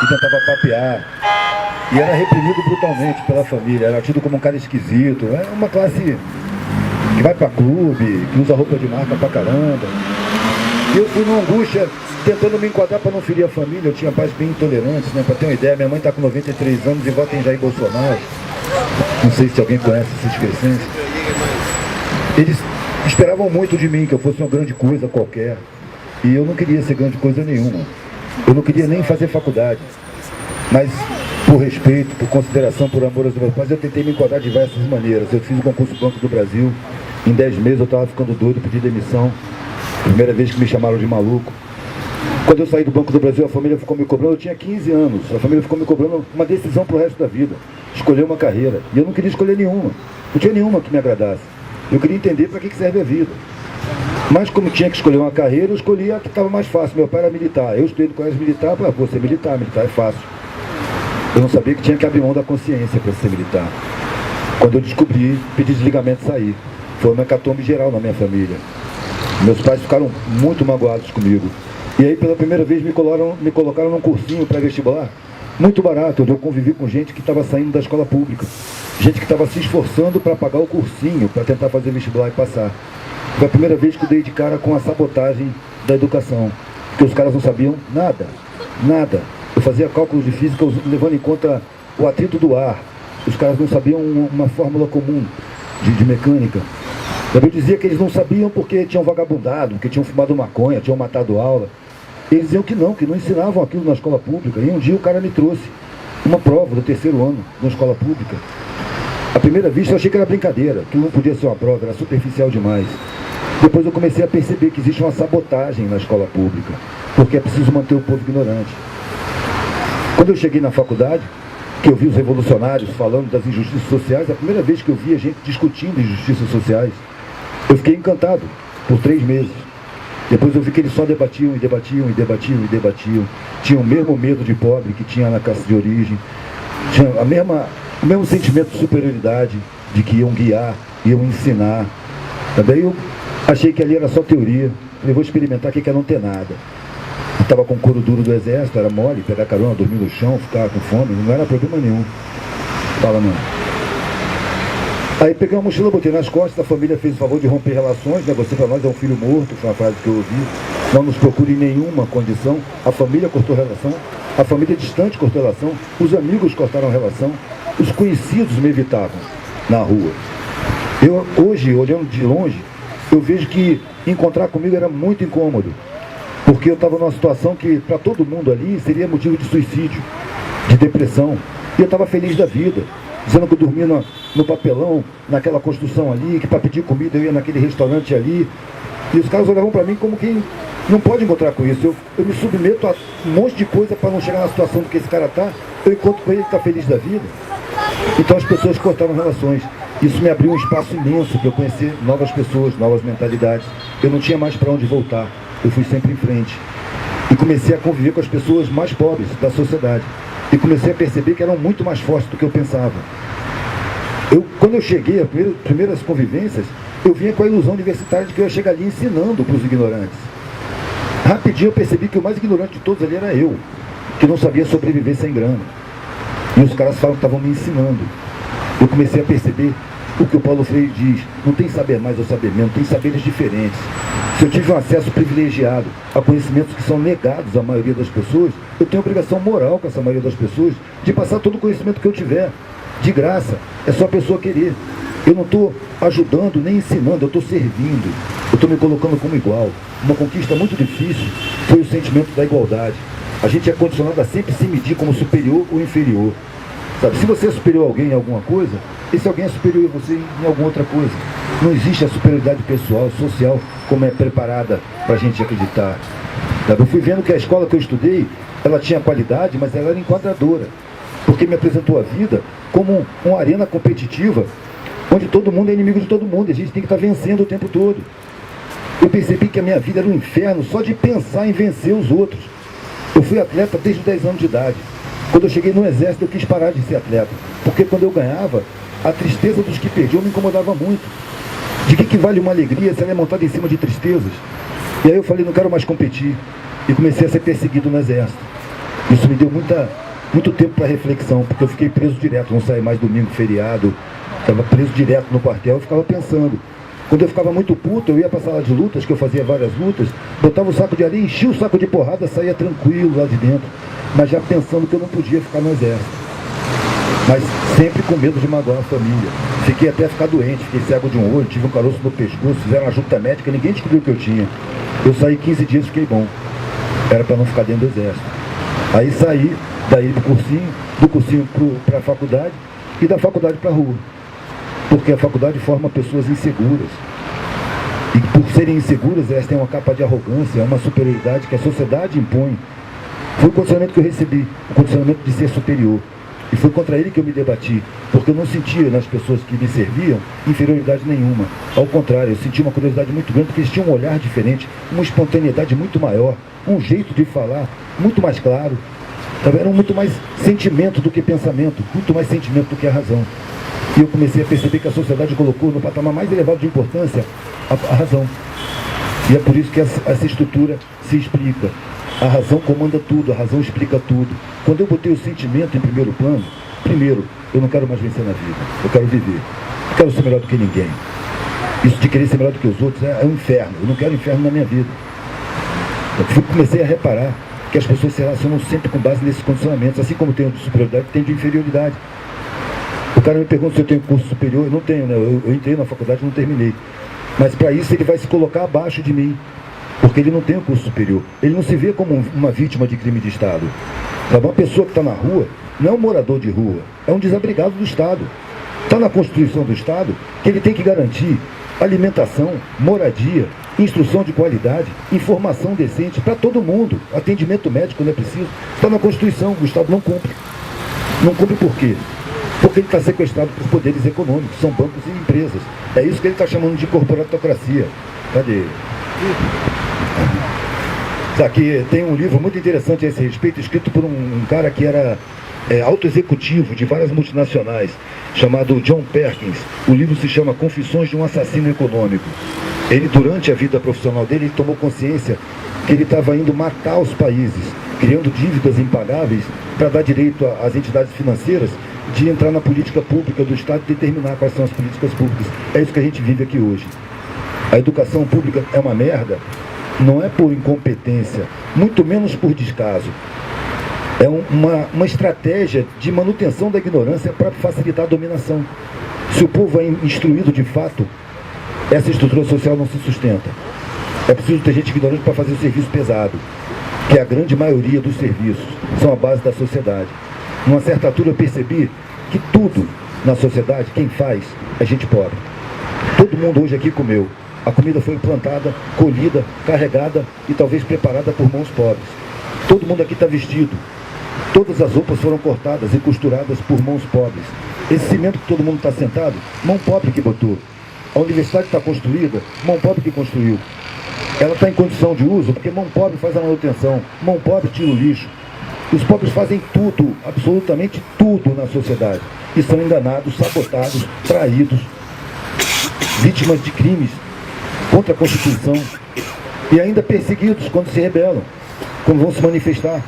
que tentava papear. E era reprimido brutalmente pela família, era tido como um cara esquisito. É uma classe que vai pra clube, que usa roupa de marca pra caramba. E eu fui numa angústia, tentando me enquadrar para não ferir a família. Eu tinha pais bem intolerantes, né? Para ter uma ideia, minha mãe está com 93 anos e vota em Jair Bolsonaro. Não sei se alguém conhece essa discrepância. Eles esperavam muito de mim, que eu fosse uma grande coisa qualquer. E eu não queria ser grande coisa nenhuma. Eu não queria nem fazer faculdade. Mas, por respeito, por consideração, por amor aos meus pais, eu tentei me enquadrar de diversas maneiras. Eu fiz o concurso Banco do Brasil. Em 10 meses eu estava ficando doido, pedi demissão. Primeira vez que me chamaram de maluco. Quando eu saí do Banco do Brasil, a família ficou me cobrando, eu tinha 15 anos, a família ficou me cobrando uma decisão para o resto da vida, escolher uma carreira, e eu não queria escolher nenhuma, não tinha nenhuma que me agradasse, eu queria entender para que serve a vida. Mas como tinha que escolher uma carreira, eu escolhi a que estava mais fácil, meu pai era militar, eu estudei no colégio militar, falei, vou ser militar, militar é fácil. Eu não sabia que tinha que abrir mão da consciência para ser militar. Quando eu descobri, pedi desligamento e saí. Foi uma hecatombe geral na minha família. Meus pais ficaram muito magoados comigo. E aí, pela primeira vez, me colocaram num cursinho pré-vestibular, muito barato, onde eu convivi com gente que estava saindo da escola pública. Gente que estava se esforçando para pagar o cursinho, para tentar fazer vestibular e passar. Foi a primeira vez que eu dei de cara com a sabotagem da educação. Porque os caras não sabiam nada, nada. Eu fazia cálculos de física levando em conta o atrito do ar. Os caras não sabiam uma fórmula comum de mecânica. Eu dizia que eles não sabiam porque tinham vagabundado, porque tinham fumado maconha, tinham matado aula. Eles diziam que não ensinavam aquilo na escola pública. E um dia o cara me trouxe uma prova do 3º ano na escola pública. À primeira vista eu achei que era brincadeira, que não podia ser uma prova, era superficial demais. Depois eu comecei a perceber que existe uma sabotagem na escola pública, porque é preciso manter o povo ignorante. Quando eu cheguei na faculdade, que eu vi os revolucionários falando das injustiças sociais, a primeira vez que eu vi a gente discutindo injustiças sociais, eu fiquei encantado por 3 meses. Depois eu vi que eles só debatiam e debatiam e debatiam e debatiam. Tinham o mesmo medo de pobre que tinha na classe de origem. Tinha o mesmo sentimento de superioridade, de que iam guiar, iam ensinar. Daí eu achei que ali era só teoria. Falei, vou experimentar o que é não ter nada. Eu estava com o couro duro do exército, era mole, pegar carona, dormir no chão, ficar com fome, não era problema nenhum. Fala não. Aí peguei uma mochila, botei nas costas, a família fez o favor de romper relações, né? Você para nós é um filho morto, foi uma frase que eu ouvi. Não nos procure em nenhuma condição. A família cortou relação, a família distante cortou relação, os amigos cortaram relação, os conhecidos me evitavam na rua. Eu hoje, olhando de longe, eu vejo que encontrar comigo era muito incômodo, porque eu estava numa situação que para todo mundo ali seria motivo de suicídio, de depressão, e eu estava feliz da vida, dizendo que eu dormia no papelão, naquela construção ali, que para pedir comida eu ia naquele restaurante ali, e os caras olhavam para mim como quem não pode encontrar com isso. Eu me submeto a um monte de coisa para não chegar na situação do que esse cara está, eu encontro com ele que está feliz da vida. Então as pessoas cortaram relações. Isso me abriu um espaço imenso para eu conhecer novas pessoas, novas mentalidades. Eu não tinha mais para onde voltar, eu fui sempre em frente. E comecei a conviver com as pessoas mais pobres da sociedade. E comecei a perceber que eram muito mais fortes do que eu pensava. Quando eu cheguei, as primeiras convivências, eu vinha com a ilusão universitária de que eu ia chegar ali ensinando para os ignorantes. Rapidinho eu percebi que o mais ignorante de todos ali era eu, que não sabia sobreviver sem grana. E os caras falam que estavam me ensinando. Eu comecei a perceber o que o Paulo Freire diz: não tem saber mais ou saber menos, tem saberes diferentes. Se eu tive um acesso privilegiado a conhecimentos que são negados à maioria das pessoas, eu tenho obrigação moral com essa maioria das pessoas de passar todo o conhecimento que eu tiver, de graça. É só a pessoa querer. Eu não estou ajudando nem ensinando, eu estou servindo. Eu estou me colocando como igual. Uma conquista muito difícil foi o sentimento da igualdade. A gente é condicionado a sempre se medir como superior ou inferior. Sabe? Se você é superior a alguém em alguma coisa, esse alguém é superior a você em alguma outra coisa. Não existe a superioridade pessoal, social, como é preparada para a gente acreditar. Sabe? Eu fui vendo que a escola que eu estudei, ela tinha qualidade, mas ela era enquadradora. Porque me apresentou a vida como uma arena competitiva, onde todo mundo é inimigo de todo mundo, e a gente tem que estar vencendo o tempo todo. Eu percebi que a minha vida era um inferno só de pensar em vencer os outros. Eu fui atleta desde os 10 anos de idade. Quando eu cheguei no exército, eu quis parar de ser atleta, porque quando eu ganhava, a tristeza dos que perdiam me incomodava muito. De que vale uma alegria se ela é montada em cima de tristezas? E aí eu falei, não quero mais competir. E comecei a ser perseguido no exército. Isso me deu muito tempo para reflexão, porque eu fiquei preso direto, não saí mais domingo, feriado, estava preso direto no quartel, eu ficava pensando. Quando eu ficava muito puto, eu ia para a sala de lutas, que eu fazia várias lutas, botava o saco de areia, enchia o saco de porrada, saía tranquilo lá de dentro, mas já pensando que eu não podia ficar no exército. Mas sempre com medo de magoar a família. Fiquei até ficar doente, fiquei cego de um olho, tive um caroço no pescoço, fizeram uma junta médica, ninguém descobriu o que eu tinha. Eu saí 15 dias e fiquei bom. Era para não ficar dentro do exército. Aí saí daí do cursinho para a faculdade e da faculdade para a rua. Porque a faculdade forma pessoas inseguras. E por serem inseguras, elas têm uma capa de arrogância, uma superioridade que a sociedade impõe. Foi o condicionamento que eu recebi, o condicionamento de ser superior. E foi contra ele que eu me debati, porque eu não sentia nas pessoas que me serviam inferioridade nenhuma. Ao contrário, eu sentia uma curiosidade muito grande, porque eles tinham um olhar diferente, uma espontaneidade muito maior, um jeito de falar muito mais claro. Era muito mais sentimento do que pensamento, muito mais sentimento do que a razão. E eu comecei a perceber que a sociedade colocou no patamar mais elevado de importância a razão. E é por isso que essa estrutura se explica. A razão comanda tudo, a razão explica tudo. Quando eu botei o sentimento em primeiro plano, primeiro, eu não quero mais vencer na vida, eu quero viver. Eu quero ser melhor do que ninguém. Isso de querer ser melhor do que os outros é um inferno. Eu não quero inferno na minha vida. Eu comecei a reparar que as pessoas se relacionam sempre com base nesses condicionamentos, assim como tem o de superioridade, tem de inferioridade. O cara me pergunta se eu tenho curso superior, eu não tenho, né? Eu entrei na faculdade e não terminei. Mas para isso ele vai se colocar abaixo de mim, porque ele não tem um curso superior. Ele não se vê como uma vítima de crime de Estado. Uma pessoa que está na rua não é um morador de rua, é um desabrigado do Estado. Está na Constituição do Estado que ele tem que garantir alimentação, moradia, instrução de qualidade, informação decente para todo mundo, atendimento médico quando é preciso. Está na Constituição, o Estado não cumpre. Não cumpre por quê? Porque ele está sequestrado por poderes econômicos, são bancos e empresas. É isso que ele está chamando de corporatocracia. Cadê? Aqui tem um livro muito interessante a esse respeito, escrito por um cara que era alto executivo de várias multinacionais, chamado John Perkins. O livro se chama Confissões de um Assassino Econômico. Ele, durante a vida profissional dele, ele tomou consciência que ele estava indo matar os países, criando dívidas impagáveis para dar direito às entidades financeiras de entrar na política pública do Estado e determinar quais são as políticas públicas. É isso que a gente vive aqui hoje. A educação pública é uma merda, não é por incompetência, muito menos por descaso. É uma estratégia de manutenção da ignorância para facilitar a dominação. Se o povo é instruído de fato, essa estrutura social não se sustenta. É preciso ter gente ignorante para fazer o serviço pesado, que é a grande maioria dos serviços, são a base da sociedade. Numa certa altura eu percebi que tudo na sociedade, quem faz, é gente pobre. Todo mundo hoje aqui comeu. A comida foi plantada, colhida, carregada e talvez preparada por mãos pobres. Todo mundo aqui está vestido. Todas as roupas foram cortadas e costuradas por mãos pobres. Esse cimento que todo mundo está sentado, mão pobre que botou. A universidade está construída, mão pobre que construiu. Ela está em condição de uso porque mão pobre faz a manutenção, mão pobre tira o lixo. Os pobres fazem tudo, absolutamente tudo na sociedade. E são enganados, sabotados, traídos, vítimas de crimes contra a Constituição e ainda perseguidos quando se rebelam, quando vão se manifestar.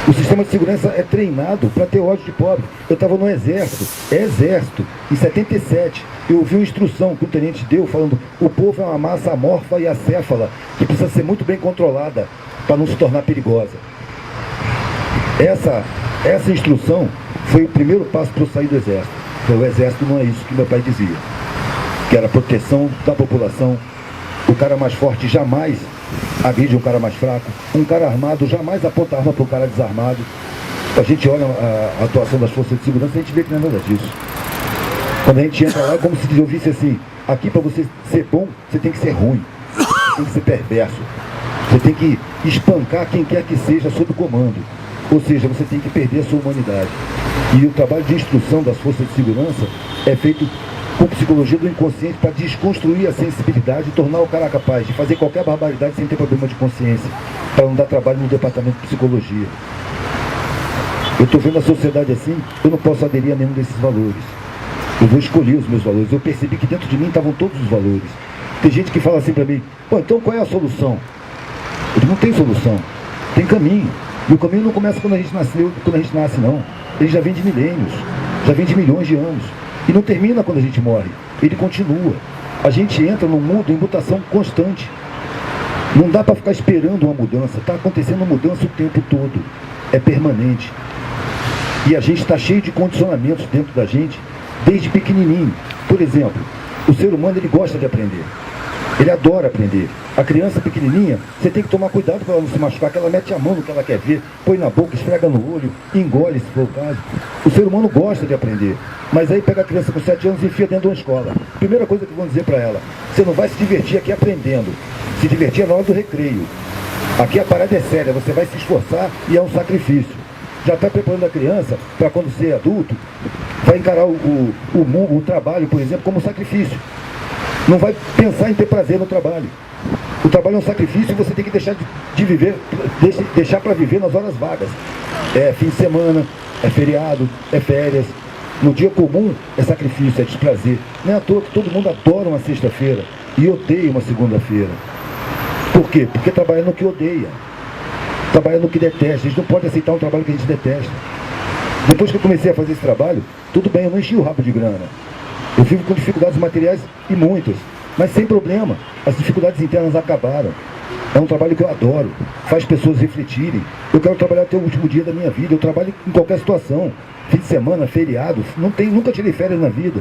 O sistema de segurança é treinado para ter ódio de pobre. Eu estava no exército, em 77, eu ouvi uma instrução que o tenente deu falando: o povo é uma massa amorfa e acéfala que precisa ser muito bem controlada para não se tornar perigosa. Essa instrução foi o primeiro passo para eu sair do exército. O exército não é isso que meu pai dizia, que era a proteção da população. O cara mais forte jamais agride um cara mais fraco. Um cara armado jamais aponta arma para um cara desarmado. A gente olha a atuação das forças de segurança e a gente vê que não é nada disso. Quando a gente entra lá é como se eu visse assim: aqui para você ser bom, você tem que ser ruim, você tem que ser perverso, você tem que espancar quem quer que seja sob comando. Ou seja, você tem que perder a sua humanidade. E o trabalho de instrução das forças de segurança é feito com psicologia do inconsciente para desconstruir a sensibilidade e tornar o cara capaz de fazer qualquer barbaridade sem ter problema de consciência, para não dar trabalho no departamento de psicologia. Eu estou vendo a sociedade assim, eu não posso aderir a nenhum desses valores. Eu vou escolher os meus valores. Eu percebi que dentro de mim estavam todos os valores. Tem gente que fala assim para mim: pô, então qual é a solução? Eu digo: não tem solução, tem caminho. E o caminho não começa quando a gente nasce, não. Ele já vem de milênios, já vem de milhões de anos. E não termina quando a gente morre, ele continua. A gente entra num mundo em mutação constante. Não dá para ficar esperando uma mudança, está acontecendo mudança o tempo todo, é permanente. E a gente está cheio de condicionamentos dentro da gente, desde pequenininho. Por exemplo, o ser humano ele gosta de aprender, ele adora aprender. A criança pequenininha, você tem que tomar cuidado para ela não se machucar, que ela mete a mão no que ela quer ver, põe na boca, esfrega no olho, engole se for o caso. O ser humano gosta de aprender, mas aí pega a criança com 7 anos e enfia dentro de uma escola. Primeira coisa que vão dizer para ela, você não vai se divertir aqui aprendendo, se divertir é na hora do recreio. Aqui a parada é séria, você vai se esforçar e é um sacrifício. Já está preparando a criança para quando ser adulto, vai encarar o trabalho, por exemplo, como um sacrifício. Não vai pensar em ter prazer no trabalho. O trabalho é um sacrifício e você tem que deixar de viver, deixar para viver nas horas vagas. É fim de semana, é feriado, é férias. No dia comum é sacrifício, é desprazer. Não é à toa que todo mundo adora uma sexta-feira e odeia uma segunda-feira. Por quê? Porque trabalha no que odeia. Trabalha no que detesta. A gente não pode aceitar um trabalho que a gente detesta. Depois que eu comecei a fazer esse trabalho, tudo bem, eu não enchi o rabo de grana. Eu vivo com dificuldades materiais e muitas, mas sem problema. As dificuldades internas acabaram. É um trabalho que eu adoro, faz pessoas refletirem. Eu quero trabalhar até o último dia da minha vida. Eu trabalho em qualquer situação, fim de semana, feriado, nunca tirei férias na vida.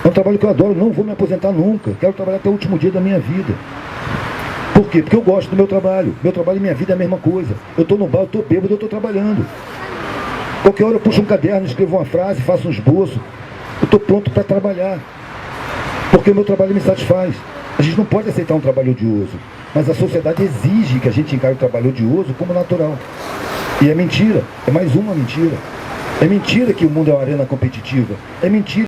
É um trabalho que eu adoro, não vou me aposentar nunca. Quero trabalhar até o último dia da minha vida. Por quê? Porque eu gosto do meu trabalho. Meu trabalho e minha vida é a mesma coisa. Eu estou no bar, eu estou bêbado, eu estou trabalhando. Qualquer hora eu puxo um caderno, escrevo uma frase, faço um esboço. Eu estou pronto para trabalhar. Porque o meu trabalho me satisfaz. A gente não pode aceitar um trabalho odioso. Mas a sociedade exige que a gente encare o trabalho odioso como natural. E é mentira. É mais uma mentira. É mentira que o mundo é uma arena competitiva. É mentira.